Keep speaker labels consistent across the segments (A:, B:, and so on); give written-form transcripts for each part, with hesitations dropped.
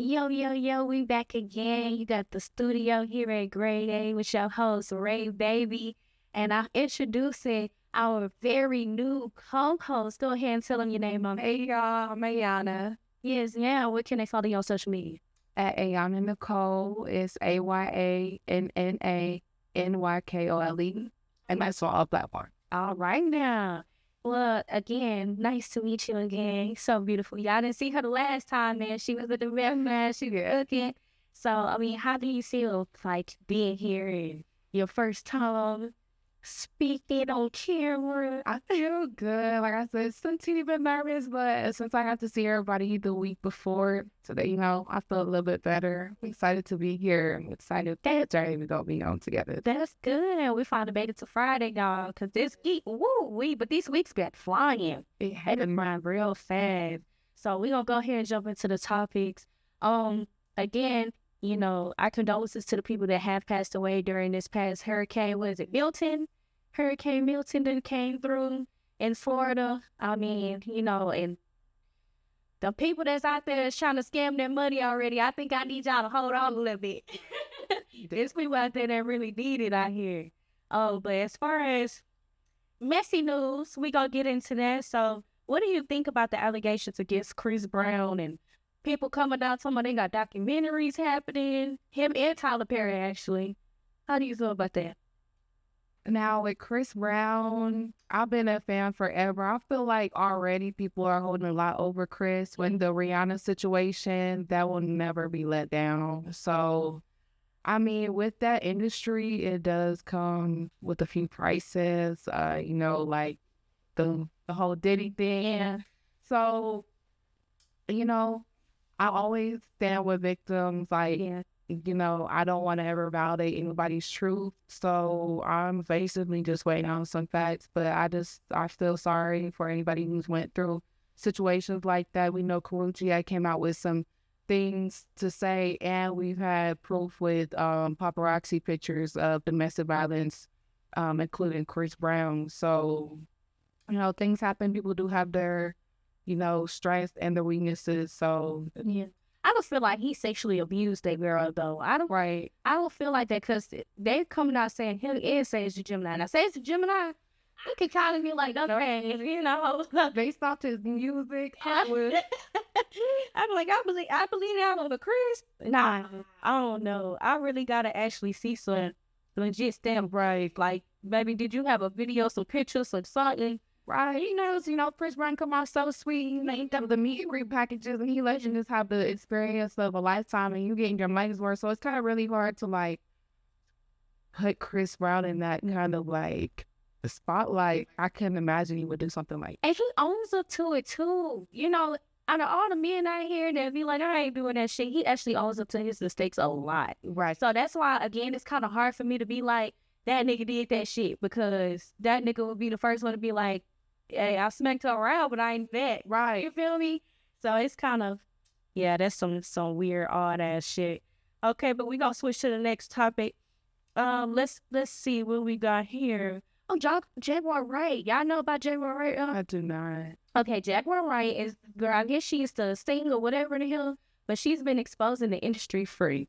A: Yo, yo, yo, we back again. You got the studio here at Grade A with your host, Ray Baby. And I'm introducing our very new co-host. Go ahead and tell them your name on.
B: Hey y'all, I'm Ayana
A: Yes, yeah. What can they follow you on social media?
B: at Ayana Nicole. It's AYANNANYKOLE, and that's on all platforms.
A: All right now. Well, again, nice to meet you again. So beautiful. Y'all didn't see her the last time, man. She was with the red man. She was looking. So, I mean, how do you feel like being here and your first time speaking on camera?
B: I feel good. Like I said, still a teeny bit nervous, but since I got to see everybody the week before, so that I feel a little bit better. I'm excited to be here. I'm excited for the journey we're gonna be on together.
A: That's good. We finally made it to Friday, y'all, because this week, but these weeks got flying. It headed mine real fast. So we're going to go ahead and jump into the topics. Again, our condolences to the people that have passed away during this past hurricane. Was it Milton? Hurricane Milton that came through in Florida. I mean, and the people that's out there is trying to scam their money already. I think I need y'all to hold on a little bit. There's people out there that really need it out here. Oh, but as far as messy news, we gonna get into that. So, what do you think about the allegations against Chris Brown and people coming out talking about they got documentaries happening? Him and Tyler Perry, actually. How do you feel about that?
B: Now with Chris Brown, I've been a fan forever. I feel like already people are holding a lot over Chris. With the Rihanna situation, that will never be let down. So, I mean, with that industry, it does come with a few prices. Like the whole Diddy thing.
A: Yeah.
B: So, I always stand with victims. Like,
A: Yeah.
B: I don't want to ever validate anybody's truth. So I'm basically just waiting on some facts. But I feel sorry for anybody who's went through situations like that. We know Karrueche came out with some things to say, and we've had proof with paparazzi pictures of domestic violence, including Chris Brown. So, things happen. People do have their, strengths and their weaknesses. So,
A: Yeah. I don't feel like he sexually abused that girl, though. I don't feel like that because they're coming out saying him and Sage the Gemini. Now, Sage the Gemini, I could kind of be like,
B: based off his music,
A: I'm like, I believe that over Chris. Nah, I don't know. I really gotta actually see some legit stamp right. Like, baby, did you have a video, some pictures, some something?
B: right? Chris Brown come out so sweet. He got the meet and greet packages, and he lets you just have the experience of a lifetime, and you getting your money's worth. So it's kind of really hard to like put Chris Brown in that kind of like the spotlight. I couldn't imagine he would do something like that.
A: And he owns up to it too. Out of all the men out here that be like, I ain't doing that shit, he actually owns up to his mistakes a lot.
B: Right.
A: So that's why, again, it's kind of hard for me to be like, that nigga did that shit, because that nigga would be the first one to be like, hey, I smacked her around, but I ain't that.
B: Right.
A: You feel me? So it's kind of, yeah, that's some weird, odd ass shit. Okay, but we gonna switch to the next topic. Let's see what we got here. Oh, Jaguar Wright. Y'all know about Jaguar Wright?
B: I do not.
A: Okay, Jaguar Wright is, girl, I guess she used to sing or whatever the hell, but she's been exposing the industry for years.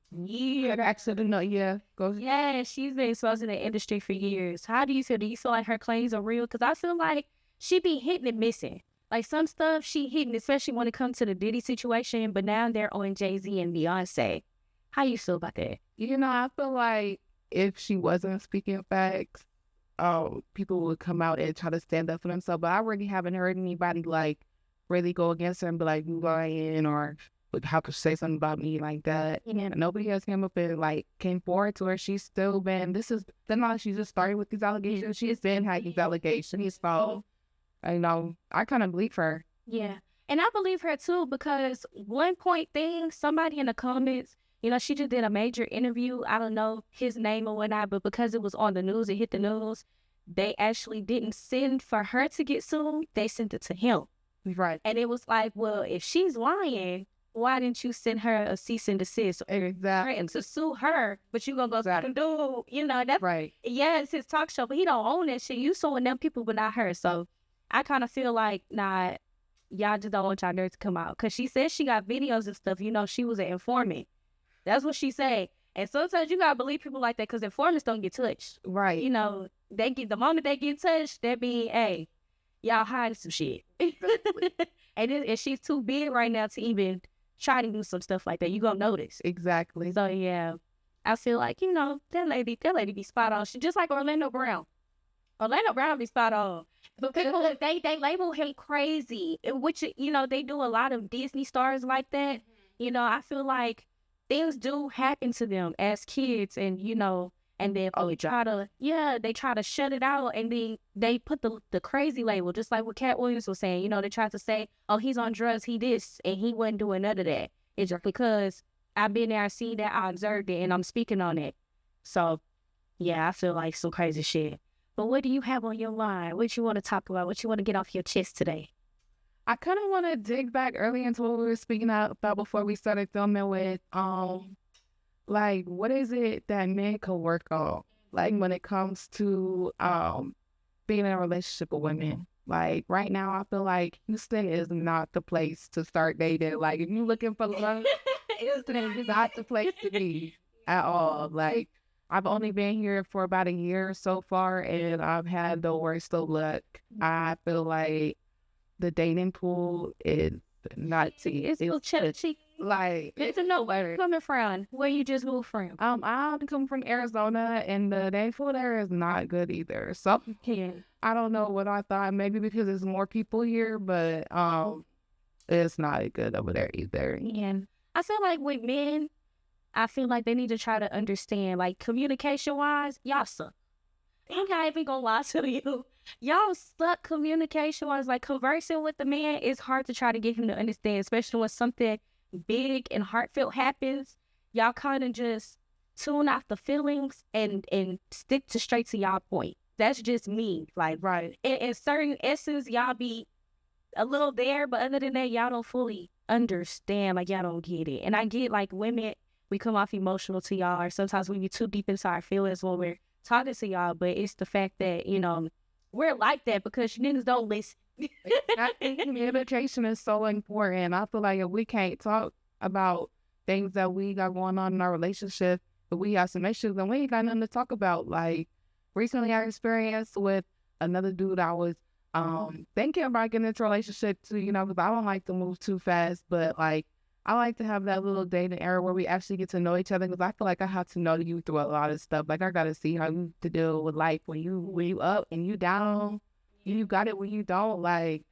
B: Go.
A: Yeah, she's been exposing the industry for years. How do you feel? Do you feel like her claims are real? Because I feel like she be hitting and missing. Like some stuff she hitting, especially when it comes to the Diddy situation, but now they're on Jay-Z and Beyonce. How you feel about that?
B: I feel like if she wasn't speaking facts, people would come out and try to stand up for themselves. But I really haven't heard anybody like really go against her and be like, you lying, or how could say something about me like that.
A: Yeah.
B: Nobody has came up and like came forward to her. She's still been, she just started with these allegations. She's been had these allegations. So, I kind of believe her.
A: Yeah. And I believe her too, because one point thing, somebody in the comments, she just did a major interview. I don't know his name or whatnot, but because it was on the news, it hit the news. They actually didn't send for her to get sued. They sent it to him.
B: Right.
A: And it was like, well, if she's lying, why didn't you send her a cease and desist?
B: Exactly.
A: And to sue her, but you gonna go
B: Exactly.
A: dude, that's
B: right.
A: Yeah, it's his talk show, but he don't own that shit. You suing them people, but not her. So I kind of feel like, nah, y'all just don't want y'all nerves to come out. Because she says she got videos and stuff. You know, she was an informant. That's what she said. And sometimes you got to believe people like that because informants don't get touched.
B: Right.
A: You know, the moment they get touched, that mean, hey, y'all hiding some shit. and she's too big right now to even try to do some stuff like that. You gonna notice.
B: Exactly.
A: So, yeah. I feel like, you know, that lady be spot on. She just like Orlando Brown. Orlando Brown be spot on. But people, they label him crazy, which, you know, they do a lot of Disney stars like that. You know, I feel like things do happen to them as kids, and, you know, and then they try to shut it out, and then they put the crazy label, just like what Cat Williams was saying. You know, they tried to say, oh, he's on drugs, he this, and he wasn't doing none of that. It's just because I've been there, I seen that, I observed it, and I'm speaking on it. So, yeah, I feel like some crazy shit. But what do you have on your mind? What you want to talk about? What you want to get off your chest today?
B: I kind of want to dig back early into what we were speaking about before we started filming with, like, what is it that men can work on? Like, when it comes to being in a relationship with women. Like, right now, I feel like Houston is not the place to start dating. Like, if you're looking for love, Houston is not the place to be at all. Like, I've only been here for about a year so far, and I've had the worst of luck. I feel like the dating pool is not tea.
A: It's
B: like,
A: it's a nowhere. Coming from where you just moved from?
B: I come from Arizona, and the dating pool there is not good either. So I don't know what I thought. Maybe because there's more people here, but it's not good over there either.
A: Yeah, I feel like with men, I feel like they need to try to understand, like, communication-wise, y'all suck. I'm not even gonna lie to you. Y'all suck communication-wise. Like, conversing with the man is hard to try to get him to understand, especially when something big and heartfelt happens. Y'all kind of just tune out the feelings and stick to straight to y'all point. That's just me. Like,
B: right.
A: In certain essence, y'all be a little there, but other than that, y'all don't fully understand. Like, y'all don't get it. And I get, like, women, we come off emotional to y'all, or sometimes we be too deep into our feelings when we're talking to y'all, but it's the fact that, you know, we're like that because niggas don't listen.
B: I think communication is so important. I feel like if we can't talk about things that we got going on in our relationship, if we have some issues, then we ain't got nothing to talk about. Like, recently I experienced with another dude I was thinking about getting into a relationship to, you know, because I don't like to move too fast, but, like, I like to have that little dating era where we actually get to know each other, because I feel like I have to know you through a lot of stuff. Like, I got to see how you to deal with life when you up and you down. You got it when you don't. Like,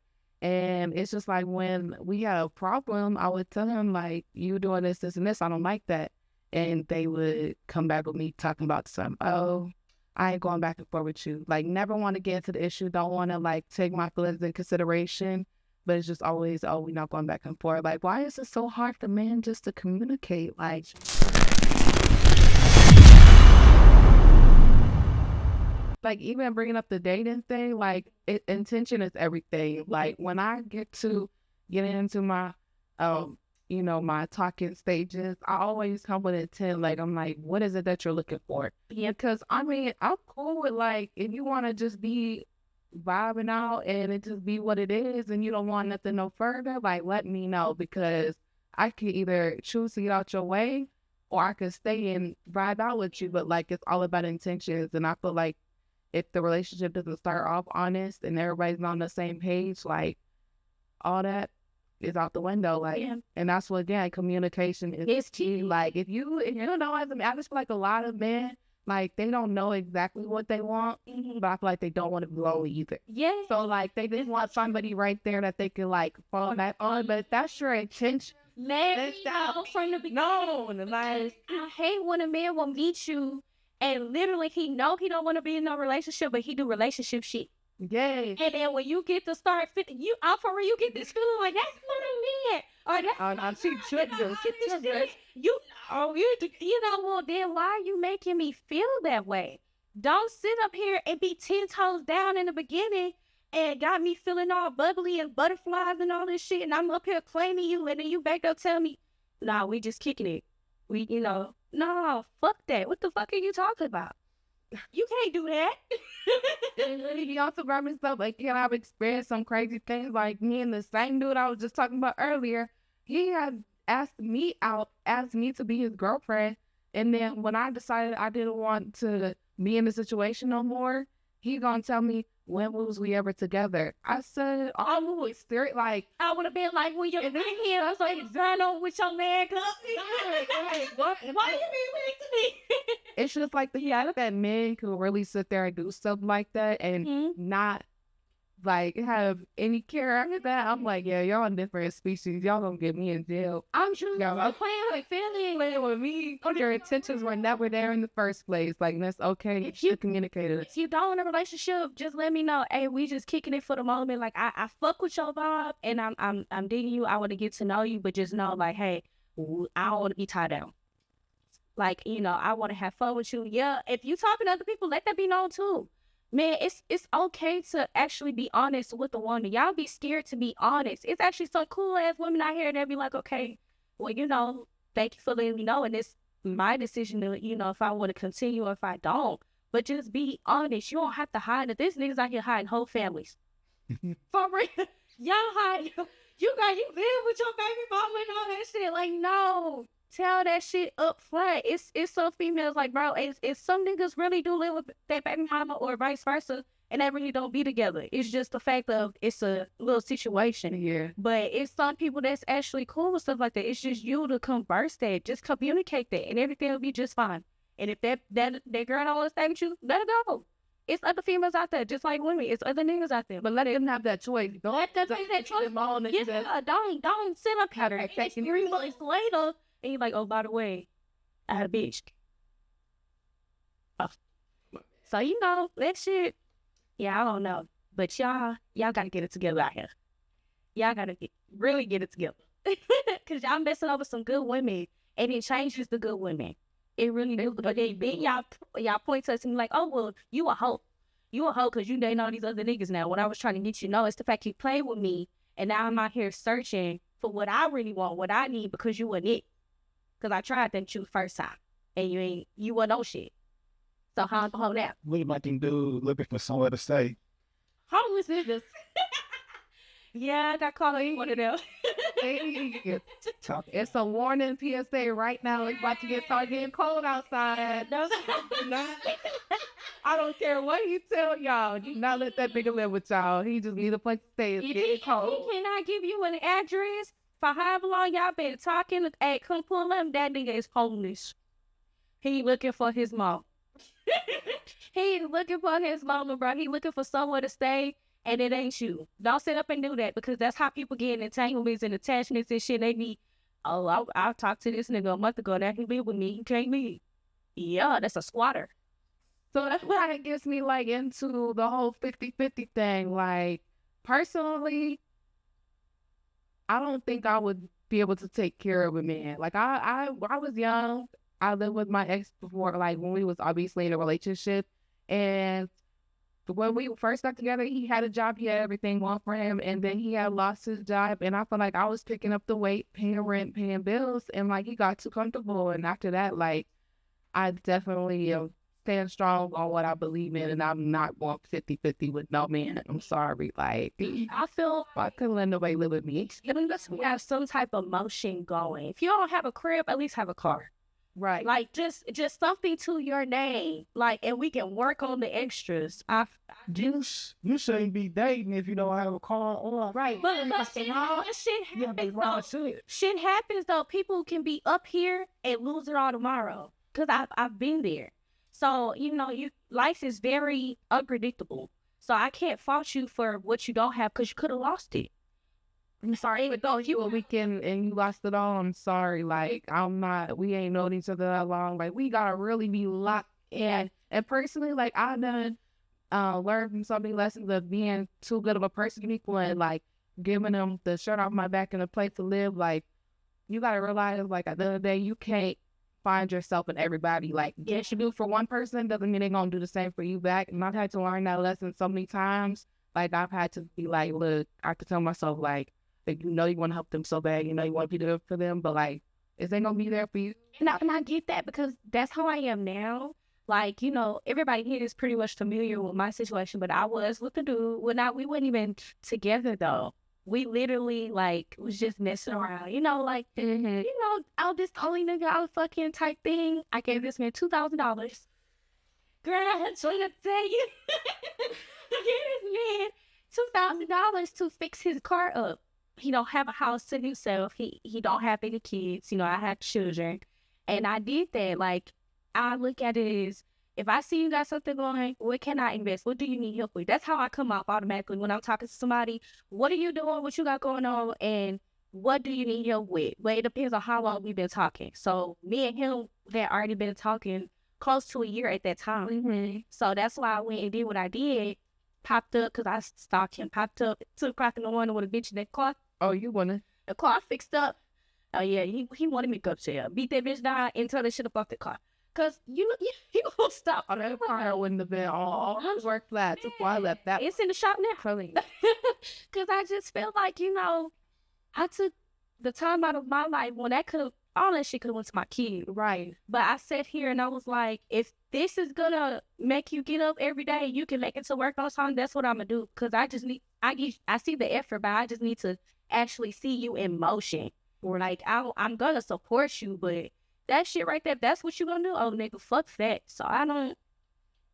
B: and it's just like when we had a problem, I would tell him, like, you doing this, this, and this. I don't like that. And they would come back with me talking about something. Oh, I ain't going back and forth with you. Like, never want to get into the issue. Don't want to, like, take my feelings in consideration. But it's just always, oh, we're not going back and forth. Like, why is it so hard for men just to communicate? Like, even bringing up the dating thing, like, intention is everything. Like, when I get into my, you know, my talking stages, I always come with intent. Like, I'm like, what is it that you're looking for? Yeah, because, I mean, I'm cool with, like, if you want to just be vibing out and it just be what it is and you don't want nothing no further, like, let me know, because I can either choose to get out your way or I can stay and vibe out with you. But, like, it's all about intentions. And I feel like if the relationship doesn't start off honest and everybody's on the same page, like, all that is out the window. Like, and that's what, again, communication is key. Like, if you don't know, I just feel like a lot of men, like, they don't know exactly what they want, but I feel like they don't want to be lonely either.
A: Yeah.
B: So, like, they just want somebody right there that they can, like, fall back on. But if that's your intention,
A: man, from the beginning.
B: No, like,
A: I hate when a man will meet you and literally he know he don't want to be in no relationship, but he do relationship shit.
B: Yeah.
A: And then when you get to start fitting, you out for real, you get this feeling like that's what I meant. Or that's
B: she should do.
A: You know, well, then why are you making me feel that way? Don't sit up here and be 10 toes down in the beginning and got me feeling all bubbly and butterflies and all this shit, and I'm up here claiming you, and then you back up telling me, nah, we just kicking it. We, you know, no, fuck that. What the fuck are you talking about? You can't do that.
B: And he also brought me stuff like, can I've experienced some crazy things like me and the same dude I was just talking about earlier. He had asked me to be his girlfriend. And then when I decided I didn't want to be in the situation no more, he gonna tell me, when was we ever together? I said, I was serious, like,
A: I would have been like, when you're in here, I was like, Zano with your man club.
B: what?
A: Why you be weird to me?
B: It's just like the fact that men can really sit there and do stuff like that and
A: Mm-hmm.
B: not like have any care after that. I'm like, yeah, y'all a different species. Y'all gonna get me in jail.
A: I'm sure
B: Y'all
A: you're playing like feeling.
B: playing with me. Your intentions were never there in the first place. Like, that's okay. You
A: If you-
B: should communicate it.
A: If you don't in a relationship, just let me know. Hey, we just kicking it for the moment. Like I fuck with your vibe, and I'm digging you. I want to get to know you, but just know, like, hey, I don't want to be tied down. Like, I want to have fun with you. Yeah, if you talking to other people, let that be known too. Man, it's okay to actually be honest with the woman. Y'all be scared to be honest. It's actually some cool ass women out here that be like, okay, well, thank you for letting me know, and it's my decision to, if I want to continue or if I don't. But just be honest. You don't have to hide it. This niggas out here hiding whole families. For real. Y'all hide. You live with your baby mama and all that shit. Like, no. Tell that shit up front. It's some females like, bro, it's some niggas really do live with their baby mama or vice versa, and they really don't be together. It's just the fact of it's a little situation.
B: Yeah.
A: But it's some people that's actually cool with stuff like that. It's just you to converse that. Just communicate that, and everything will be just fine. And if that girl don't want to stay with you, let her go. It's other females out there, just like women. It's other niggas out there.
B: But let them have that choice. Don't
A: Let them have that choice. Yeah, don't sit up here and text 3 months later and you're like, oh, by the way, I had a bitch. Oh. So, that shit, yeah, I don't know. But y'all gotta get it together out here. Y'all gotta really get it together. Because y'all messing over some good women, and it changes the good women. It really do. Y'all point to us and be like, oh, well, you a hoe. You a hoe because you dating all these other niggas now. What I was trying to get you to know is the fact you played with me, and now I'm out here searching for what I really want, what I need, because you wasn't it. Because I tried that you first time, and you wasn't no shit. So how the hoe now?
C: Look like them dude looking for somewhere to stay.
A: Homeless niggas. Yeah, I got caught on one of them.
B: It's a warning PSA right now. It's about to start getting cold outside.
A: No,
B: I don't care what he tell y'all. Do not let that nigga live with y'all. He just need a place to stay. It's getting cold.
A: Can I give you an address for however long y'all been talking? Hey, come pull him. That nigga is homeless. He looking for his mom. He looking for his mama, bro. He looking for somewhere to stay, and it ain't you. Don't sit up and do that, because that's how people get in entanglements and attachments and shit. They be, oh, I talked to this nigga a month ago. That he live with me. He can't leave. Yeah, that's a squatter.
B: So that's why it gets me like into the whole 50-50 thing. Like, personally, I don't think I would be able to take care of a man. Like, I was young. I lived with my ex before, like, when we was obviously in a relationship. And when we first got together, he had a job, he had everything going for him, and then he had lost his job, and I felt like I was picking up the weight, paying rent, paying bills, and, like, he got too comfortable. And after that, like, I definitely stand strong on what I believe in, and I'm not going 50-50 with no man. I'm sorry. Like,
A: I feel
B: I couldn't let nobody live with me.
A: you have some type of motion going. If you don't have a crib, at least have a car.
B: Right.
A: Like, just something to your name. Like, and we can work on the extras.
C: You shouldn't be dating if you don't have a car or
B: Right.
A: But shit happens, though. Shit happens, though. People can be up here and lose it all tomorrow. Because I've been there. So, life is very unpredictable. So I can't fault you for what you don't have, because you could have lost it. I'm sorry, but don't you
B: a weekend and you lost it all. I'm sorry. Like, we ain't known each other that long. Like, we gotta really be locked in. And personally, like, I done learned from so many lessons of being too good of a person to people and, like, giving them the shirt off my back and a place to live. Like, you gotta realize, like, at the end of the day, you can't find yourself in everybody. Like, yes, you do for one person doesn't mean they're gonna do the same for you back. And I've had to learn that lesson so many times. Like, I've had to be like, look, I have to tell myself, like you want to help them so bad, you want to be there for them, but, like, is they gonna be there for you?
A: And I get that, because that's how I am now. Like, you know, everybody here is pretty much familiar with my situation, but I was with the dude. We weren't even together though. We literally like was just messing around, you know, like you know, I was this only nigga I was fucking type thing. I gave this man $2,000. Girl, I had to tell you. I gave this man $2,000 to fix his car up. He don't have a house to himself. He don't have any kids. You know, I have children. And I did that. Like, I look at it as, if I see you got something going, what can I invest? What do you need help with? That's how I come off automatically when I'm talking to somebody. What are you doing? What you got going on? And what do you need help with? Well, it depends on how long we've been talking. So me and him had already been talking close to a year at that time. So that's why I went and did what I did. Popped up, because I stalked him. Popped up 2 o'clock in the morning with a bitch in that car.
B: Oh, you wanna?
A: The car fixed up. Oh, yeah, he wanted me to go to jail. Beat that bitch down and tell that shit about the car. Because, you know, he won't stop.
B: Oh, that car wouldn't have been all work flat. That's why I left that.
A: It's in the shop now. Because I just felt like, you know, I took the time out of my life when all that shit could have went to my kid.
B: Right.
A: But I sat here and I was like, if this is going to make you get up every day, you can make it to work on time, that's what I'm going to do. Because I see the effort, but I just need to actually see you in motion. Or like, I'm going to support you, but that shit right there, that's what you going to do? Oh, nigga, fuck that. So I don't,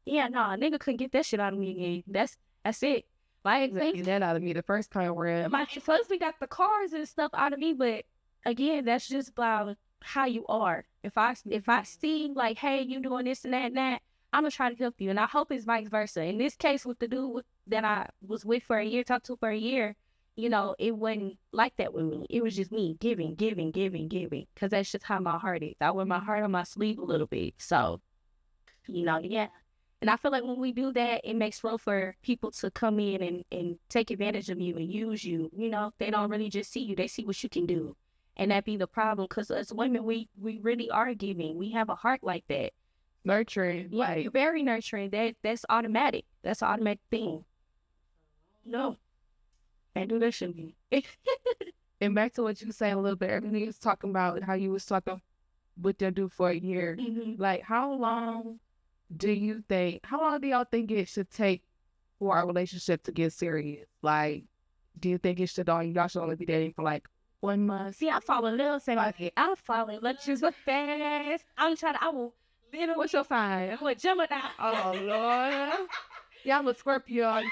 A: a nigga couldn't get that shit out of me again. That's it. Like,
B: get that out of me the first time where
A: first we got the cars and stuff out of me, but again, that's just about how you are. If I see like, hey, you doing this and that, I'm gonna try to help you, and I hope it's vice versa. In this case, with the dude that I was with for a year, talked to for a year, you know, it wasn't like that with me. It was just me giving, because that's just how my heart is. I wear my heart on my sleeve a little bit, so you know, yeah. And I feel like when we do that, it makes room for people to come in and take advantage of you and use you. You know, they don't really just see you; they see what you can do. And that be the problem, because as women, we really are giving. We have a heart like that.
B: Nurturing.
A: Yeah,
B: Like,
A: you're very nurturing. That's automatic. That's an automatic thing. No. Can't do that shit.
B: and back to what you were saying a little bit earlier, you was talking about how you was talking with your dude for a year. Like, how long do y'all think it should take for our relationship to get serious? Like, do you think y'all should only be dating for like 1 month?
A: See, I fall in love, say like, I fall in love just so fast. I will literally, what's your sign? I'm a Gemini.
B: Oh, Lord. Yeah, I'm a Scorpio.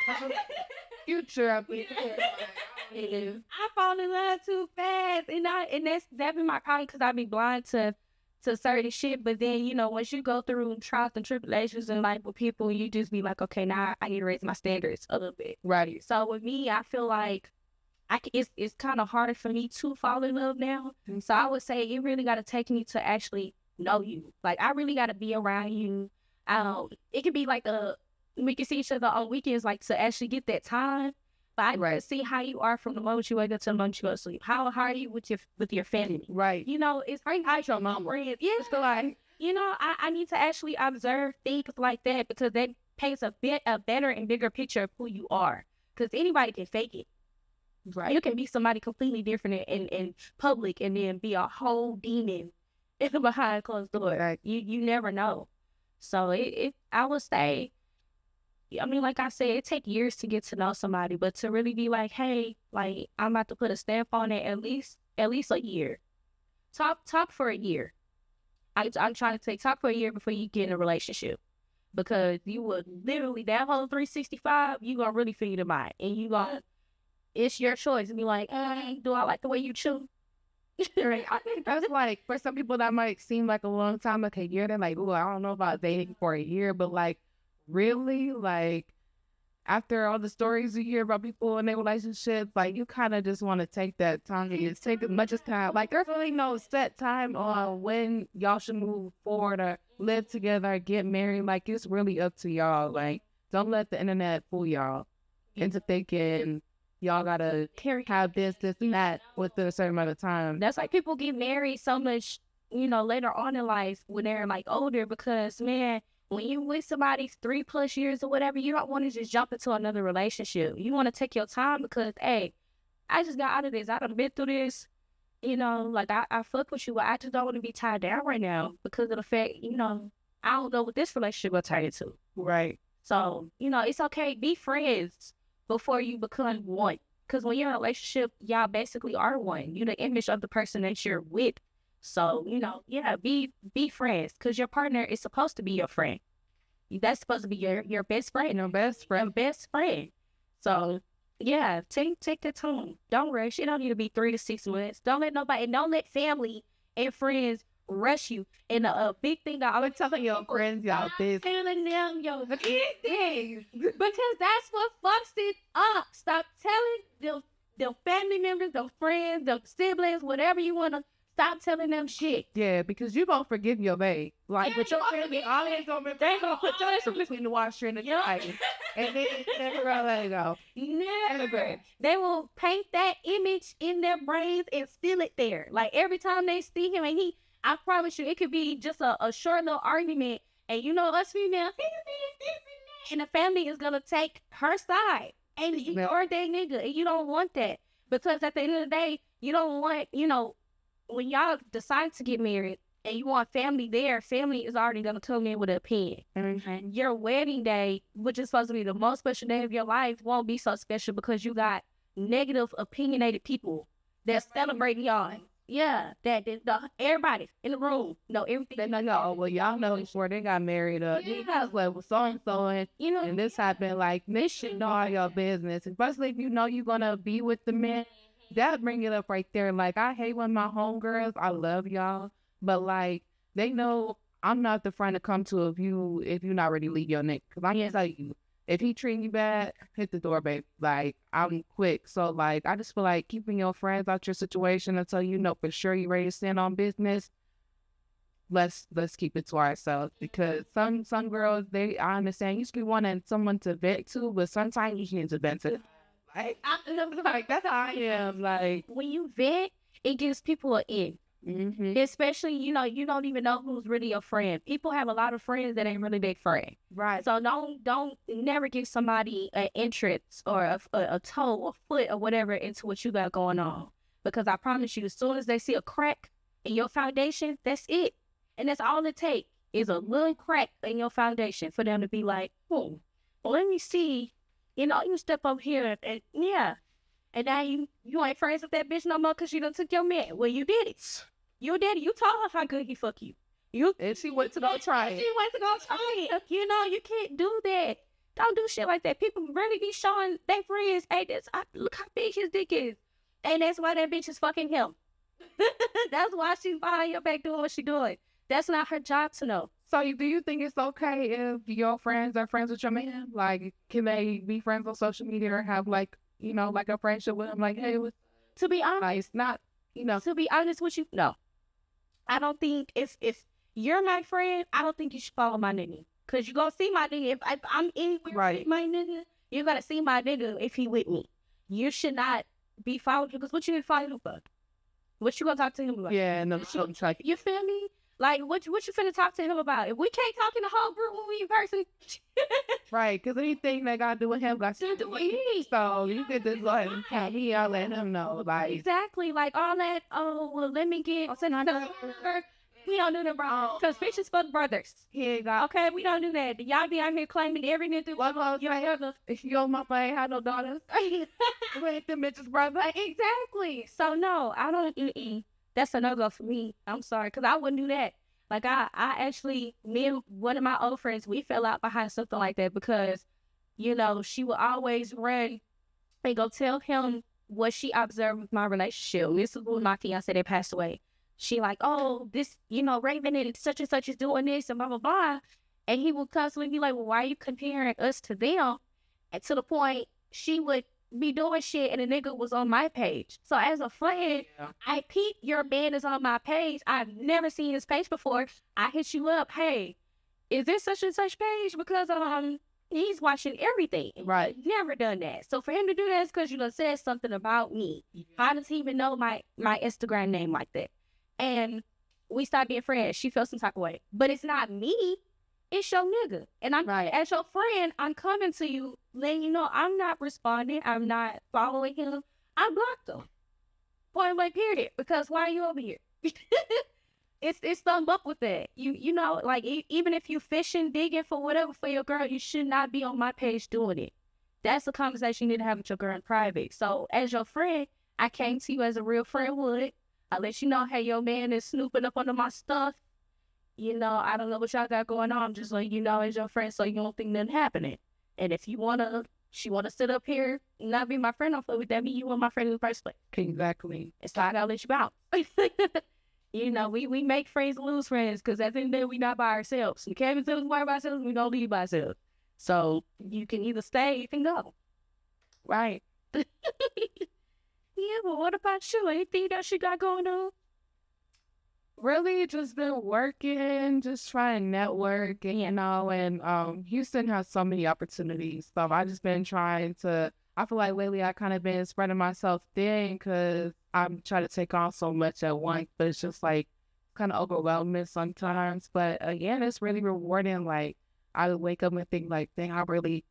B: Future.
A: I fall in love too fast. And that's been my problem, because I be blind to certain shit. But then, you know, once you go through trials and tribulations in life with people, you just be like, okay, now I need to raise my standards a little bit.
B: Right.
A: So with me, I feel like it's kind of harder for me to fall in love now. So I would say it really got to take me to actually know you. Like, I really got to be around you. It could be like we can see each other on weekends, like, to actually get that time. But I can see how you are from the moment you wake up to the moment you go to sleep. How are you with your family?
B: Right.
A: You know, it's very hard to my friends. Yeah. So like, you know, I need to actually observe things like that, because that paints a better and bigger picture of who you are. Because anybody can fake it. Right. You can be somebody completely different in public and then be a whole demon behind closed doors.
B: Right.
A: You never know. So I would say, I mean, like I said, it takes years to get to know somebody, but to really be like, hey, like, I'm about to put a stamp on it, at least a year. Talk for a year. I'm trying to talk for a year before you get in a relationship, because you would literally, that whole 365, you gonna really feel your mind, and it's your choice to be like, do I like the way you chew?
B: Right. I think that's like, for some people that might seem like a long time, like a year. They're like, oh, I don't know about dating for a year, but like, really, like, after all the stories you hear about people in their relationships, like, you kind of just want to take that time and take as much as time. Like, there's really no set time on when y'all should move forward or live together, get married. Like, it's really up to y'all. Like, don't let the internet fool y'all into thinking y'all gotta have this, and that within a certain amount of time.
A: That's like people get married so much, you know, later on in life when they're like older, because, man, when you're with somebody 3+ years or whatever, you don't want to just jump into another relationship. You want to take your time, because, hey, I just got out of this. I done been through this. You know, like, I fuck with you, but I just don't want to be tied down right now because of the fact, you know, I don't know what this relationship will turn into.
B: Right.
A: So, it's okay. Be friends before you become one. Because when you're in a relationship, y'all basically are one. You're the image of the person that you're with. So, be friends. Because your partner is supposed to be your friend. That's supposed to be your best friend.
B: Your best friend.
A: Your best friend. So, yeah, take the time. Don't rush. It don't need to be 3 to 6 months. Don't let family and friends rush you. And a big thing I always tell
B: your friends y'all this.
A: telling them your business, because that's what fucks it up. Stop telling them family members, them friends, them siblings, whatever you wanna. Stop telling them shit.
B: Yeah, because you gonna forgive your babe. Like, but your family always gonna they gonna put your in the washer in the dryer, and then never let it go.
A: Never. They will paint that image in their brains and still it there. Like every time they see him, and I promise you, it could be just a short little argument, and us females, and the family is gonna take her side and ignore that nigga, and you don't want that, because at the end of the day, you don't want, when y'all decide to get married and you want family there, family is already going to come in with an opinion.
B: Mm-hmm.
A: Your wedding day, which is supposed to be the most special day of your life, won't be so special because you got negative, opinionated people that's celebrating y'all. Yeah, everybody in the room know everything.
B: They know, well, y'all know before they got married, with so-and-so, and this happened, like, they should know all your business, especially if you know you're going to be with the man. That bring it up right there. Like, I hate when my homegirls, I love y'all, but like, they know I'm not the friend to come to if you not ready to leave your nigga. Cause I can tell you, if he treating you bad, hit the door, babe. Like, I'm quick. So like, I just feel like keeping your friends out your situation until you know for sure you're ready to stand on business. Let's keep it to ourselves, because some girls, I understand you should be wanting someone to vent to, but sometimes you need to vent to. Like, that's how I am. Like,
A: when you vent, it gives people an in.
B: Mm-hmm.
A: Especially, you don't even know who's really your friend. People have a lot of friends that ain't really big friends.
B: Right.
A: So don't never give somebody an entrance or a toe or foot or whatever into what you got going on. Because I promise you, as soon as they see a crack in your foundation, that's it. And that's all it takes is a little crack in your foundation for them to be like, well, let me see. You step up here and and now you ain't friends with that bitch no more because you done took your man. Well, you did it. You did it. You told her how good he fuck you.
B: And she went to go try it.
A: She went to go try it. You can't do that. Don't do shit like that. People really be showing their friends, hey, look how big his dick is. And that's why that bitch is fucking him. That's why she's behind your back doing what she doing. That's not her job to know.
B: So do you think it's okay if your friends are friends with your man? Like, can they be friends on social media or have like a friendship with him? Like, hey,
A: to be honest, to be honest with you, no. I don't think if you're my friend, I don't think you should follow my nigga. Cause you gonna see my nigga. If I'm anywhere with my nigga, you gotta see my nigga if he with me. You should not be following him, because what you gonna follow him for? What you gonna talk to him about?
B: Yeah, no,
A: you feel me? Like, what you finna talk to him about? If we can't talk in the whole group when we in person.
B: Right, because anything that got to do with him got to do with me. So you could just let him, let him know. Like,
A: exactly. Like, all that, let me get, we don't do that, bro. Because fish is for the brothers. Okay, we don't do that. Y'all be out here claiming every nigga.
B: If you my ain't had no daughters. With the bitches, brother.
A: Exactly. So, no, I don't, that's a no-go for me. I'm sorry, because I wouldn't do that. Like, I actually, me and one of my old friends, we fell out behind something like that because, she would always run and go tell him what she observed with my relationship. This is with my fiance that passed away. She like, oh, this, Raven and such is doing this and blah, blah, blah. And he would constantly be like, well, why are you comparing us to them? And to the point, she would be doing shit and the nigga was on my page. So as a friend, I peep your man is on my page. I've never seen his page before. I hit you up, hey, is this such and such page? Because he's watching everything.
B: Right.
A: Never done that. So for him to do that is because you done said something about me. How does he even know my Instagram name like that? And we started being friends. She felt some type of way. But it's not me. It's your nigga. And I'm as your friend, I'm coming to you, letting you know I'm not responding. I'm not following him. I blocked him. Point blank period. Because why are you over here? it's something up with that. You know, like even if you fishing, digging for whatever for your girl, you should not be on my page doing it. That's a conversation you need to have with your girl in private. So as your friend, I came to you as a real friend would. I let you know, hey, your man is snooping up under my stuff. You know, I don't know what y'all got going on. I'm just letting you know as your friend so you don't think nothing happening. And if she wanna sit up here and not be my friend, I'm with that mean you want my friend in the first place.
B: Exactly.
A: And so I gotta let you out. You know, we make friends and lose friends because at the end of the day, we not by ourselves. We can't be by ourselves, we don't leave by ourselves. So you can either stay, you can go.
B: Right.
A: Yeah, but what about you? Anything that you got going on?
B: Really just been working, just trying to network, and, you know, and Houston has so many opportunities. So I just been trying to, I feel like lately I kind of been spreading myself thin because I'm trying to take on so much at once, but it's just like kind of overwhelming sometimes. But again, it's really rewarding. Like I would wake up and think like, dang, I really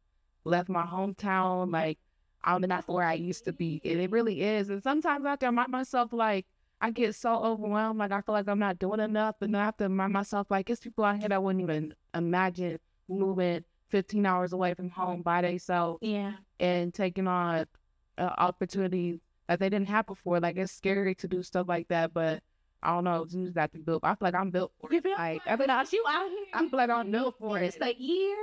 B: left my hometown. Like I'm not where I used to be. And it really is. And sometimes I have to remind myself like, I get so overwhelmed, like I feel like I'm not doing enough, and I have to remind myself, like, it's people out here that wouldn't even imagine moving 15 hours away from home by themselves and taking on opportunities that they didn't have before. Like, it's scary to do stuff like that, but I don't know, you just have to build. I feel like I'm built for it. Like,
A: you out here.
B: I feel like I'm built for it.
A: It's a year.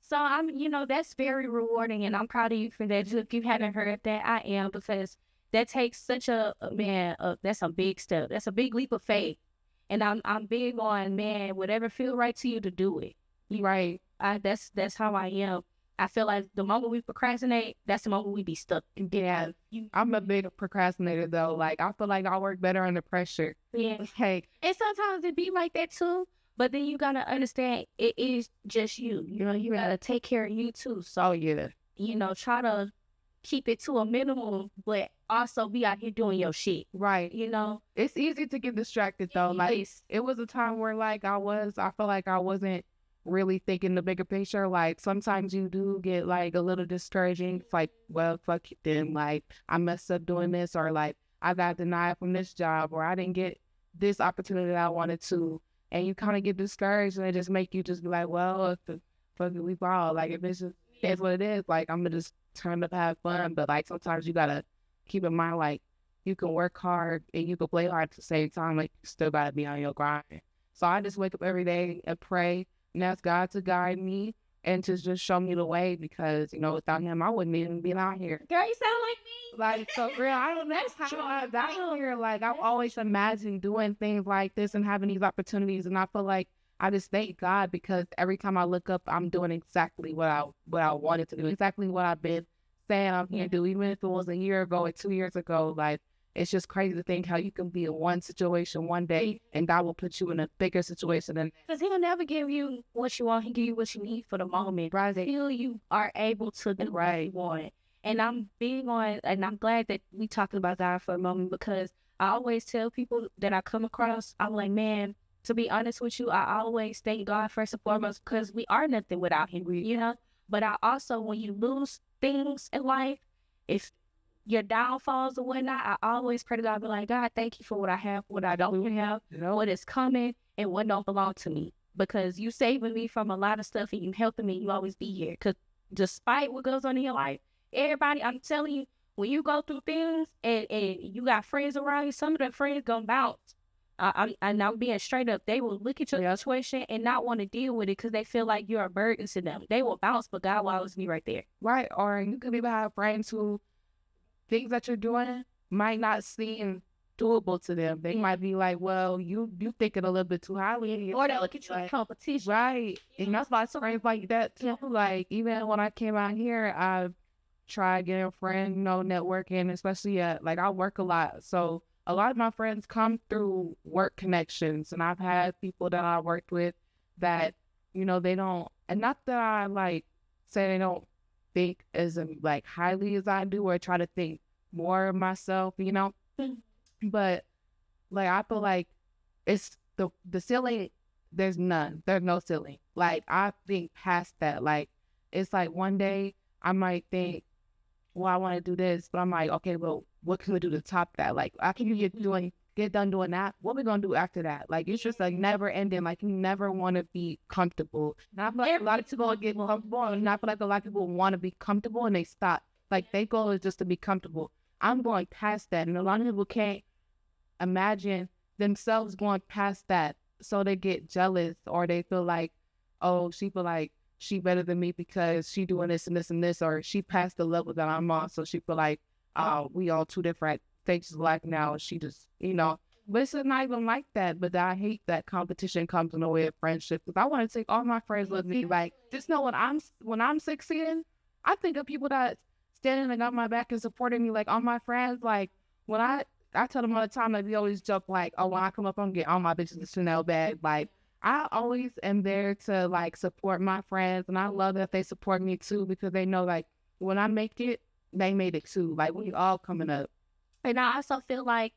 A: So you know, that's very rewarding, and I'm proud of you for that. If you haven't heard that, I am, because that takes such that's a big step. That's a big leap of faith. And I'm big on, man, whatever feel right to you to do it.
B: You right.
A: That's how I am. I feel like the moment we procrastinate, that's the moment we be stuck.
B: Yeah. I'm a big procrastinator though. Like I feel like I work better under pressure.
A: Yeah.
B: Hey.
A: And sometimes it be like that too. But then you gotta understand it is just you. You know, you gotta take care of you too. So
B: yeah.
A: You know, try to keep it to a minimum, but also be out here doing your shit.
B: Right.
A: You know?
B: It's easy to get distracted though. Like it was a time where like I feel like I wasn't really thinking the bigger picture. Like sometimes you do get like a little discouraging. It's like, well, fuck it then. Like I messed up doing this, or like I got denied from this job, or I didn't get this opportunity that I wanted to. And you kind of get discouraged, and it just make you just be like, well, fuck it, we ball. Like if it's just is what it is, like I'm gonna just turn up, have fun. But like sometimes you gotta keep in mind, like you can work hard and you can play hard at the same time. Like you still gotta be on your grind. So I just wake up every day and pray and ask God to guide me and to just show me the way, because you know without Him I wouldn't even be out here.
A: Girl, you sound like me.
B: Like so real. I don't know how I got here. Like I've always imagined doing things like this and having these opportunities, and I feel like I just thank God because every time I look up, I'm doing exactly what I wanted to do, exactly what I've been saying I'm going to do, even if it was a year ago or 2 years ago. Like, it's just crazy to think how you can be in one situation one day and God will put you in a bigger situation.
A: Because He'll never give you what you want. He'll give you what you need for the moment, right? Until you are able to do what you want. And I'm big on, and I'm glad that we talked about that for a moment, because I always tell people that I come across, I'm like, man, to be honest with you, I always thank God first and foremost, because we are nothing without Him, you know? But I also, when you lose things in life, if your downfalls or whatnot, I always pray to God, be like, God, thank you for what I have, what I don't have, what is coming, and what don't belong to me. Because you saving me from a lot of stuff and you helping me, you always be here. Because despite what goes on in your life, everybody, I'm telling you, when you go through things and you got friends around you, some of the friends gonna bounce. I'm being straight up. They will look at your situation and not want to deal with it because they feel like you're a burden to them. They will bounce, but God will always be right there.
B: Right. Or you could even have friends who things that you're doing might not seem doable to them. They might be like, well, you thinking a little bit too highly.
A: Or they look at you like competition.
B: Right. And that's why friends like that too. Like even when I came out here, I tried getting a friend, you know, networking, especially like I work a lot. So a lot of my friends come through work connections, and I've had people that I worked with that, you know, they don't, and not that I like say they don't think as like highly as I do or try to think more of myself, you know, but like I feel like it's the ceiling. There's no ceiling. Like I think past that. Like it's like one day I might think, well, I want to do this, but I'm like, okay, well, what can we do to top that? Like, I can be doing get done doing that, what we gonna do after that? Like, it's just like never ending. Like, you never want to be comfortable. And I feel like a lot of people get comfortable, and I feel like a lot of people want to be comfortable and they stop. Like, their goal is just to be comfortable. I'm going past that, and a lot of people can't imagine themselves going past that, so they get jealous, or they feel like, oh, she feel like she better than me because she doing this and this and this, or she passed the level that I'm on, so she feel like, we all two different stages of life now. She just, but it's not even like that. But I hate that competition comes in the way of friendship, because I want to take all my friends with me. Like, just know when I'm succeeding, I think of people that standing like on my back and supporting me, like all my friends. Like, when I tell them all the time, like, we always joke like, oh, when I come up, I'm gonna get all my bitches a Chanel bag. Like, I always am there to like support my friends, and I love that they support me too, because they know like when I make it, they made it too. Like, we all coming up.
A: And I also feel like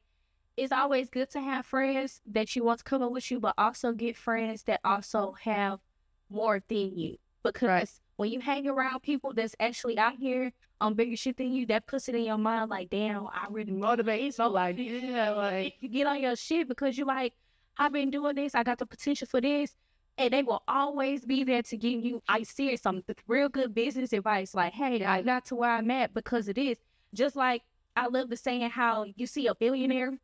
A: it's always good to have friends that you want to come up with you, but also get friends that also have more than you. Because when you hang around people that's actually out here on bigger shit than you, that puts it in your mind like, damn, I really motivate. So like, yeah, like you get on your shit because you like, I've been doing this, I got the potential for this, and they will always be there to give you, some real good business advice. Like, hey, I got to where I'm at because of this. Just like I love the saying how you see a billionaire,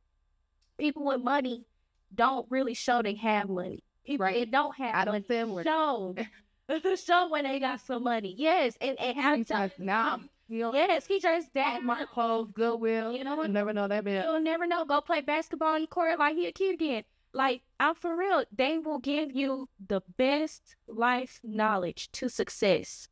A: people with money don't really show they have money. People that don't have money show when they got some money. Yes, and how
B: now.
A: Yes, he just that
B: My clothes, Goodwill.
A: You know,
B: you'll never know that man.
A: You'll never know. Go play basketball in the court like he a kid again. Like, I'm for real. They will give you the best life knowledge to success.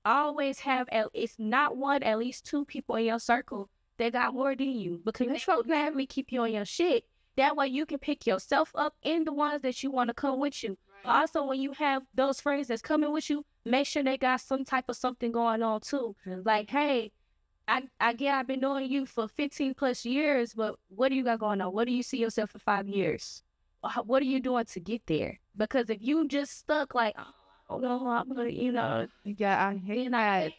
A: Always have, if not one, at least two people in your circle that got more than you. Because they will gladly keep you on your shit. That way you can pick yourself up and the ones that you want to come with you. Right. Also, when you have those friends that's coming with you, make sure they got some type of something going on too. Like, hey, I get I've been knowing you for 15 plus years, but what do you got going on? What do you see yourself for 5 years? What are you doing to get there? Because if you just stuck like, oh no, I'm gonna,
B: I hate that.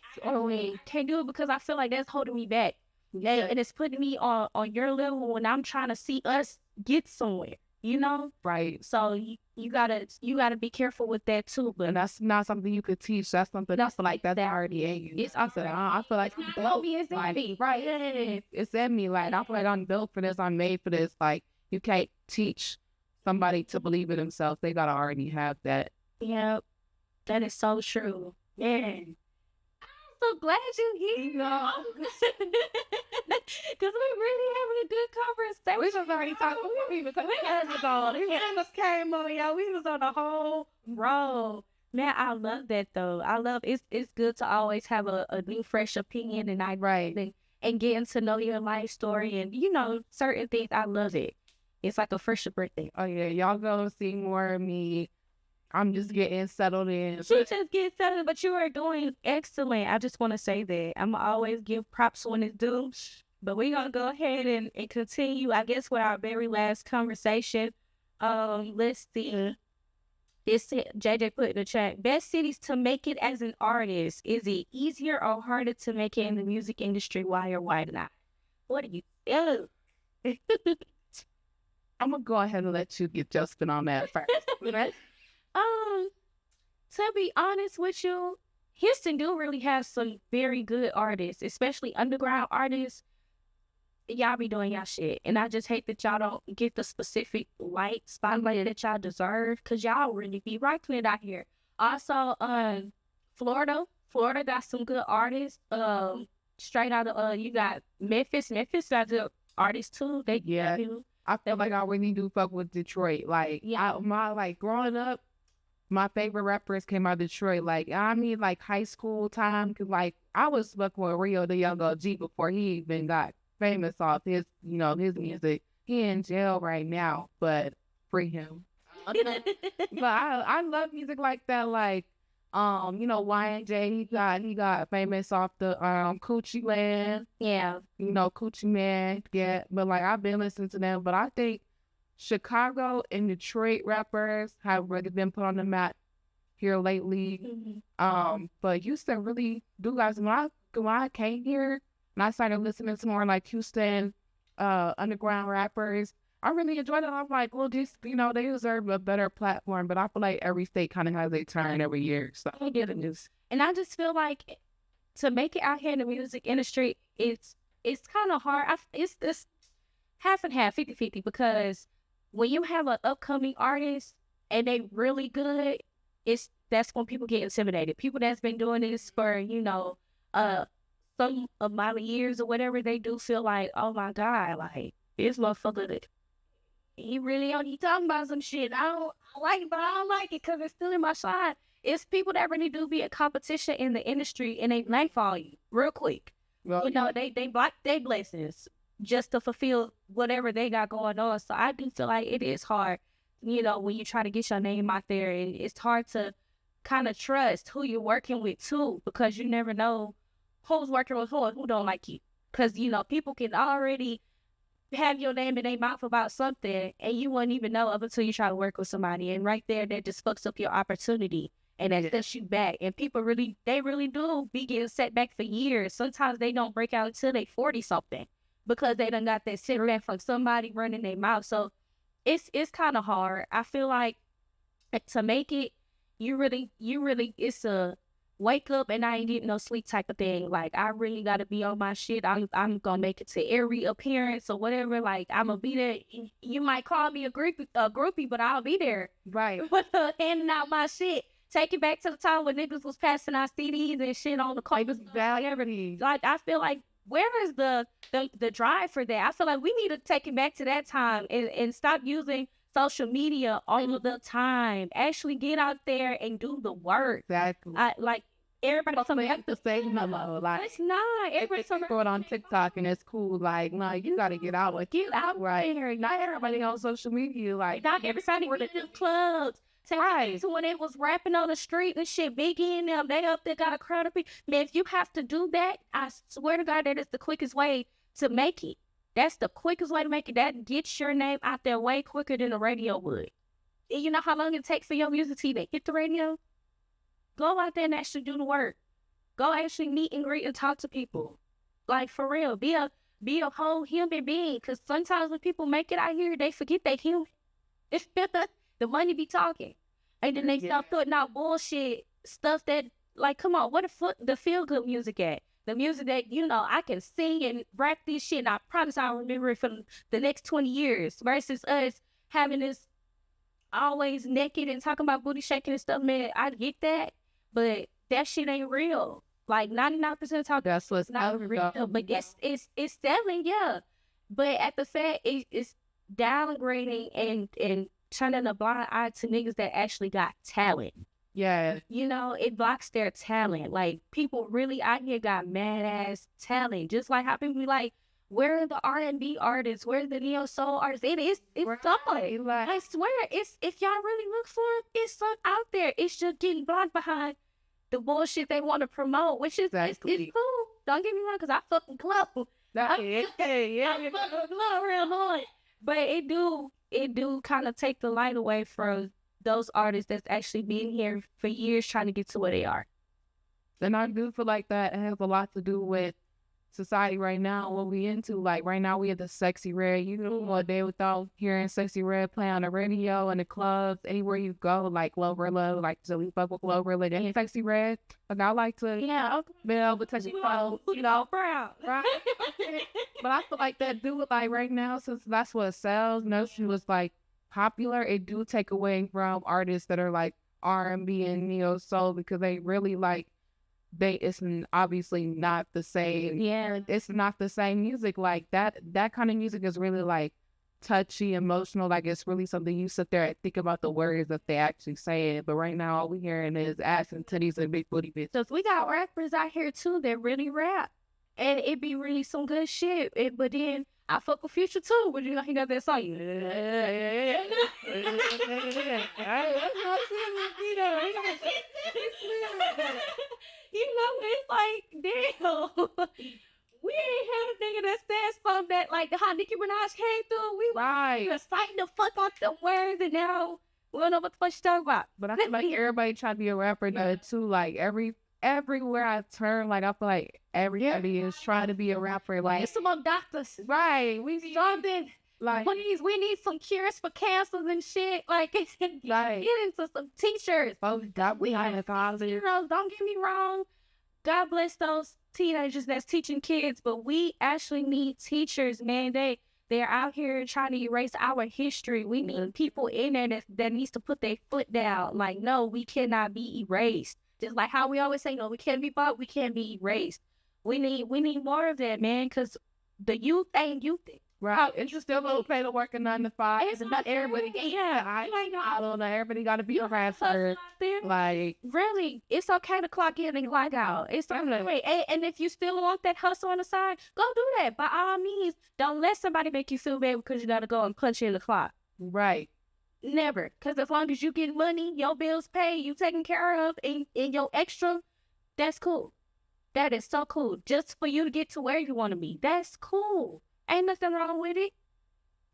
A: Can't do it because I feel like that's holding me back. Yeah, and it's putting me on your level when I'm trying to see us get somewhere.
B: Right.
A: So you gotta be careful with that too. But
B: and that's not something you could teach. That's something that's already in you.
A: It's also I feel like
B: it's in me. Right. It's in me. Like, I feel like I'm built for this. I'm made for this. Like, you can't teach somebody to believe in themselves. They gotta already have that.
A: Yeah, that is so true. Man, I'm so glad you here. Because we're really having a good conversation.
B: We just already talked. We
A: was on a whole roll. Man, I love that though. It's good to always have a new fresh opinion and getting to know your life story and certain things. I love it. It's like a fresh birthday.
B: Oh yeah, y'all gonna see more of me. I'm just getting settled in.
A: She just getting settled, but you are doing excellent. I just want to say that. I'm always give props when it's due. But we're going to go ahead and continue, I guess, with our very last conversation. Let's see. This JJ put in the chat. Best cities to make it as an artist. Is it easier or harder to make it in the music industry? Why or why not? What do you think?
B: I'm going to go ahead and let you get your spin on that first.
A: To be honest with you, Houston do really have some very good artists, especially underground artists. Y'all be doing y'all shit. And I just hate that y'all don't get the specific spotlight that y'all deserve, because y'all really be rocking it out here. Also, Florida got some good artists. Straight out of, you got Memphis. Memphis got good artists too. I
B: feel like I really do fuck with Detroit. Like, growing up, my favorite rappers came out of Detroit. Like, high school time. Cause I was fucking with Rio the Young OG before he even got famous off his music. He in jail right now, but free him. But I love music like that. Like, YNJ, he got famous off the Coochie Man.
A: Yeah.
B: Coochie Man. Yeah. But I've been listening to them. But I think Chicago and Detroit rappers have really been put on the map here lately.
A: Mm-hmm.
B: But Houston really do guys. When I came here and I started listening to more Houston underground rappers. I really enjoyed it. I'm like, well, just, you know, they deserve a better platform, but I feel like every state kind of has a turn every year. So
A: I get it. And I just feel like to make it out here in the music industry, it's kind of hard. It's this half and half, 50-50, because when you have an upcoming artist and they really good, that's when people get intimidated. People that's been doing this for, you know, some amount of years or whatever, they do feel like, oh my God, like, this motherfucker, he talking about some shit. I don't like it, but I don't like it because it's still in my side. It's people that really do be a competition in the industry and they blackball you real quick.
B: well,
A: You know, they block their blessings just to fulfill whatever they got going on. So I do feel like it is hard, you know, when you try to get your name out there, and it's hard to kind of trust who you're working with too, because you never know who's working with who and who don't like you. Because, you know, people can already have your name in their mouth about something and you wouldn't even know up until you try to work with somebody. And right there, that just fucks up your opportunity and that sets you back. And people really do be getting set back for years. Sometimes they don't break out until they 40-something because they done got that cigarette from somebody running their mouth. So it's kind of hard. I feel like to make it, you really, it's a wake up and I ain't getting no sleep type of thing. Like, I really got to be on my shit. I'm going to make it to every appearance or whatever. Like, I'm going to be there. You might call me a groupie, but I'll be there.
B: right.
A: Handing out my shit. Take it back to the time when niggas was passing out CDs and shit on the car. Like, I feel like, where is the drive for that? I feel like we need to take it back to that time and stop using social media all of the time. Actually get out there and do the work.
B: Exactly.
A: Like, everybody told me
B: have to say no. Like,
A: it's not. Everybody told me
B: going on TikTok and it's cool. Like, no, you got to get out. Like,
A: get out
B: right.
A: there.
B: Not everybody on social media. Like,
A: Not everybody were in the clubs. Right. So when they was rapping on the street and shit, Biggie and them, they up there got a crowd of people. Man, if you have to do that, I swear to God, that is the quickest way to make it. That's the quickest way to make it. That gets your name out there way quicker than the radio would. And you know how long it takes for your music to hit the radio? Go out there and actually do the work. Go actually meet and greet and talk to people. Like, for real. Be a whole human being. Because sometimes when people make it out here, they forget they human. The money be talking. And then they start putting out bullshit stuff that, like, come on, what the feel-good music at? The music that, you know, I can sing and rap this shit, and I promise I'll remember it for the next 20 years, versus us having this always naked and talking about booty shaking and stuff. Man, I get that, but that shit ain't real. Like, 99% talk,
B: that's what's
A: not real, but it's selling, yeah. But at the fact, it's downgrading and turning a blind eye to niggas that actually got talent.
B: Yeah.
A: You know, it blocks their talent. Like, people really out here got mad-ass talent. Just like how people be like, where are the R&B artists? Where are the neo-soul artists? It's gone. Like, I swear, if y'all really look for it, it's so out there. It's just getting blocked behind the bullshit they want to promote, which is
B: exactly.
A: it's cool. Don't get me wrong, because I fucking club. I fucking club real hard. But it do kind of take the light away from those artists that's actually been here for years trying to get to where they are.
B: And I do feel like that has a lot to do with society right now, what we into. Like, right now we have the Sexy Red. You know, one day without hearing Sexy Red play on the radio, in the clubs, anywhere you go, like Glorilla, like, so we fuck with Glorilla and Sexy Red. Like, I like to be able to touch your phone, you know, proud, right? But I feel like that do it, like, right now, since that's what sells, Notion was, like, popular, it do take away from artists that are, like, R&B and neo-soul, because they really, like, it's obviously not the same.
A: Yeah.
B: It's not the same music. Like, that kind of music is really, like, touchy, emotional. Like, it's really something you sit there and think about the words that they actually say it. But right now, all we hearing is ass and titties and big booty bitches.
A: So we got rappers out here, too, that really rap. And it be really some good shit. But then I fuck with Future, too. But you know, he got that song. You know, it's like, damn. We ain't had a nigga that stands for that, like how Nicki Minaj came through. We was fighting the fuck out the words, and now we don't know what the fuck she's talking about.
B: But I feel like everybody trying to be a rapper now too. Like, every everywhere I turn, like I feel like everybody is trying to be a rapper. Like,
A: It's among doctors.
B: right, we
A: Something.
B: like,
A: Please, we need some cures for cancers and shit. Like, get into some t-shirts.
B: oh, that we have a cause.
A: Heroes, don't get me wrong. God bless those teenagers that's teaching kids, but we actually need teachers, man. They're out here trying to erase our history. We need people in there that needs to put their foot down. Like, no, we cannot be erased. Just like how we always say, no, we can't be bought, we can't be erased. We need more of that, man, because the youth ain't youth.
B: Right, it's just still okay to work a 9 to 5.
A: It's not everybody. Yeah,
B: I don't know. Everybody got to be a rapper. Like,
A: really, it's okay to clock in and clock out. It's okay. And if you still want that hustle on the side, go do that. By all means, don't let somebody make you feel bad because you got to go and punch in the clock.
B: right.
A: Never. Because as long as you get money, your bills paid, you taken care of, and your extra, that's cool. That is so cool. Just for you to get to where you want to be. That's cool. Ain't nothing wrong with it.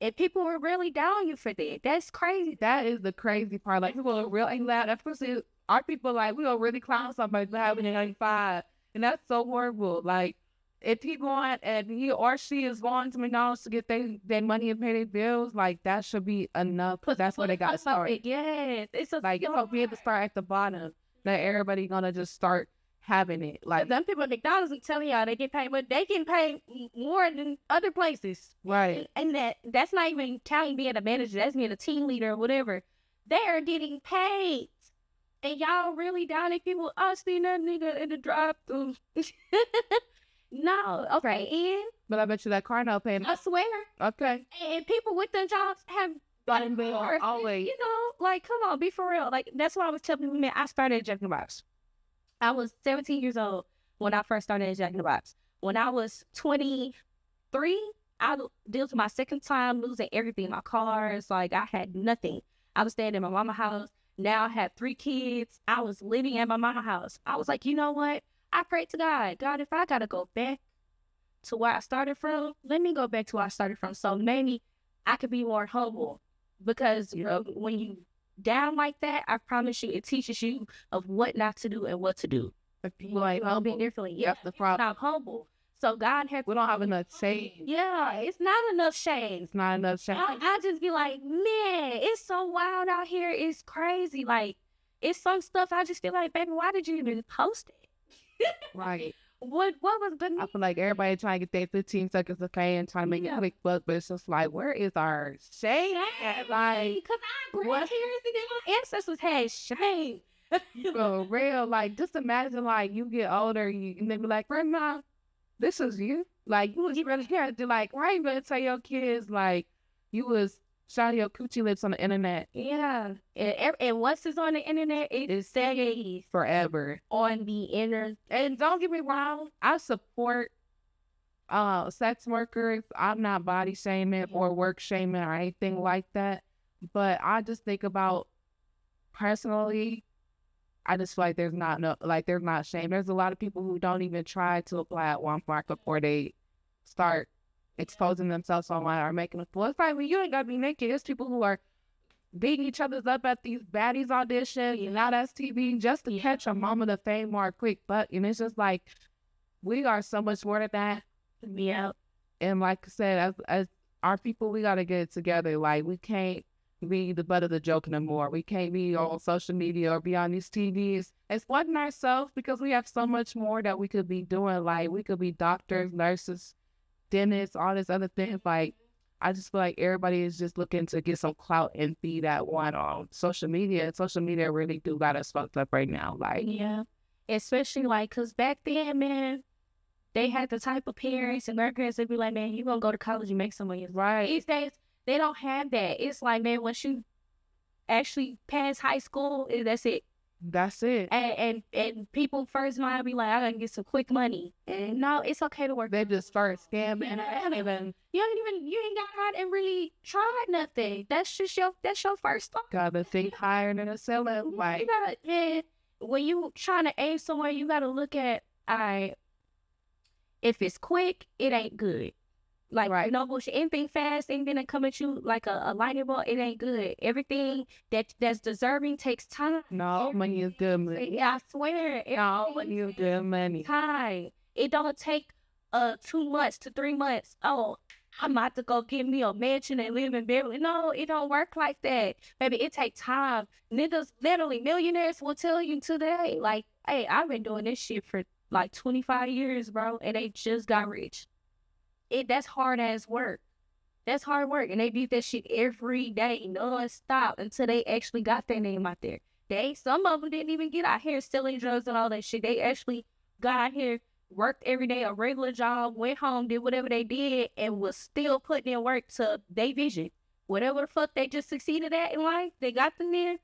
A: And people were really down you for that. That's crazy.
B: That is the crazy part. Like, people are really loud. Especially our people, like, we don't really clown somebody for having a 95. And that's so horrible. Like, if he going and he or she is going to McDonald's to get their money and pay their bills, like, that should be enough. Because that's where they got to start.
A: Yes. It's
B: Like, it's going to be able to start at the bottom. That everybody going to just start having it. Like,
A: them people at McDonald's are telling y'all they get paid, but they can pay more than other places.
B: right.
A: And that's not even counting being a manager. That's being a team leader or whatever. They are getting paid. And y'all really down at people, I seen that nigga in the drive-thru. No. Okay. And
B: But I bet you that car note payment.
A: I swear.
B: Okay.
A: And people with them jobs have
B: Bottom bill,
A: cars.
B: always.
A: You know, like, come on, be for real. Like, that's what I was telling you, man. I started at Jack in the Box. I was 17 years old when I first started at Jack in the Box. When I was 23, this was my second time losing everything. My cars, like, I had nothing. I was staying in my mama's house. Now I had 3 kids. I was living at my mama's house. I was like, you know what? I prayed to God. God, if I got to go back to where I started from, let me go back to where I started from. So maybe I could be more humble. Because, you know, when you down like that, I promise you, it teaches you of what not to do and what to do.
B: If people like humble,
A: differently. Yeah,
B: that's the problem.
A: not humble. So God has.
B: We don't have enough shame.
A: Yeah, it's not enough shame.
B: It's not enough shame.
A: I just be like, man, it's so wild out here. It's crazy. Like, it's some stuff I just feel like, baby, why did you even post it?
B: Right.
A: What was the
B: I feel like everybody trying to get their 15 seconds of fame, trying to make a quick buck, but it's just like, where is our shame? Like,
A: because our grandparents and my ancestors had shame.
B: for real, like, just imagine, like, you get older and they be like, Grandma, this is you. Like, you was really here. They're like, why you gonna tell your kids, like, you was shouting your coochie lips on the internet?
A: Yeah. And once it's on the internet, it stays
B: Forever.
A: on the internet.
B: And don't get me wrong, I support sex workers. I'm not body shaming or work shaming or anything like that. But I just think about personally, I just feel like there's not shame. There's a lot of people who don't even try to apply at Walmart before they start exposing themselves online or making a fool. It's like, well, you ain't gotta be naked. There's people who are beating each other's up at these baddies auditions and now that's TV just to catch a moment of fame or a quick buck. And it's just like, we are so much more than that.
A: Yeah.
B: And like I said, as our people, we gotta get it together. Like, we can't be the butt of the joke no more. We can't be on social media or be on these TVs exploiting ourselves because we have so much more that we could be doing. Like, we could be doctors, nurses, dentists, all this other things. Like, I just feel like everybody is just looking to get some clout and be that one on social media. And social media really do got us fucked up right now. Like,
A: Yeah. Especially, like, because back then, man, they had the type of parents and their parents would be like, man, you gonna go to college and make some money.
B: right.
A: These days, they don't have that. It's like, man, once you actually pass high school, that's it.
B: That's it.
A: And people first might be like, I gotta get some quick money. And no, it's okay to work.
B: They just start scamming.
A: You ain't got out and really tried nothing. That's just your first thought.
B: Gotta think higher than a seller. Like,
A: You gotta, man, when you trying to aim somewhere, you gotta look at, all right, if it's quick, it ain't good. Like,
B: Right.
A: no bullshit. Anything fast, anything that come at you like a lightning bolt, it ain't good. Everything that's deserving takes time.
B: No, money is good money.
A: Yeah, I swear.
B: No, money is good money.
A: Time. It don't take 2 months to 3 months. Oh, I'm about to go get me a mansion and live in Beverly. No, it don't work like that. Baby, it take time. Niggas, literally, millionaires will tell you today, like, hey, I've been doing this shit for like 25 years, bro, and they just got rich. That's hard ass work. That's hard work. And they did that shit every day, non-stop, until they actually got their name out there. Some of them didn't even get out here selling drugs and all that shit. They actually got out here, worked every day, a regular job, went home, did whatever they did, and was still putting in work to their vision. Whatever the fuck they just succeeded at in life, they got them there,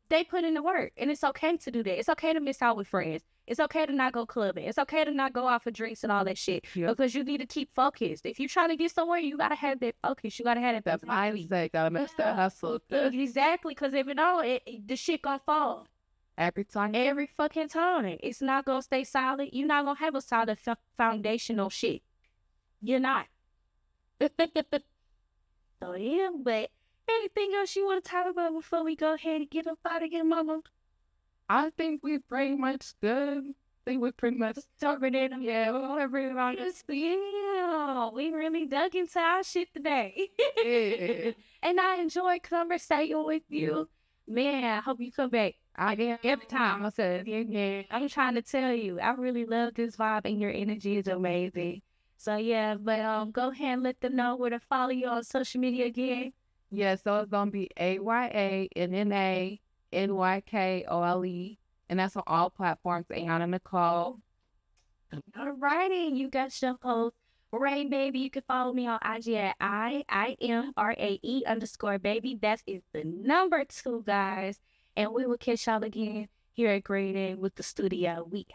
A: they put in the work. And it's okay to do that. It's okay to miss out with friends. It's okay to not go clubbing. It's okay to not go out for drinks and all that shit.
B: Yep.
A: Because you need to keep focused. If you're trying to get somewhere, you got to have that focus. You got to have that
B: That mindset, gotta make that hustle.
A: Exactly. Because if it don't, the shit gonna fall.
B: Every time.
A: Every fucking time. It's not gonna stay solid. You're not gonna have a solid foundational shit. You're not. So yeah, but anything else you want to talk about before we go ahead and get up out of here, mama?
B: I think we pretty much good. I think we pretty much
A: Covered it.
B: yeah, everyone is
A: Yeah, we really dug into our shit today.
B: yeah.
A: And I enjoyed conversating with you. Man, I hope you come back. I am every time. I said, yeah, I'm trying to tell you, I really love this vibe and your energy is amazing. So yeah, but go ahead and let them know where to follow you on social media again.
B: Yeah, so it's gonna be AYANNANYKOLE, and that's on all platforms. Ayana Nicole.
A: Alrighty, you got your host, Ray Baby. You can follow me on IG at IIMRAE_baby. That is the number 2, guys. And we will catch y'all again here at Grade A with the studio. We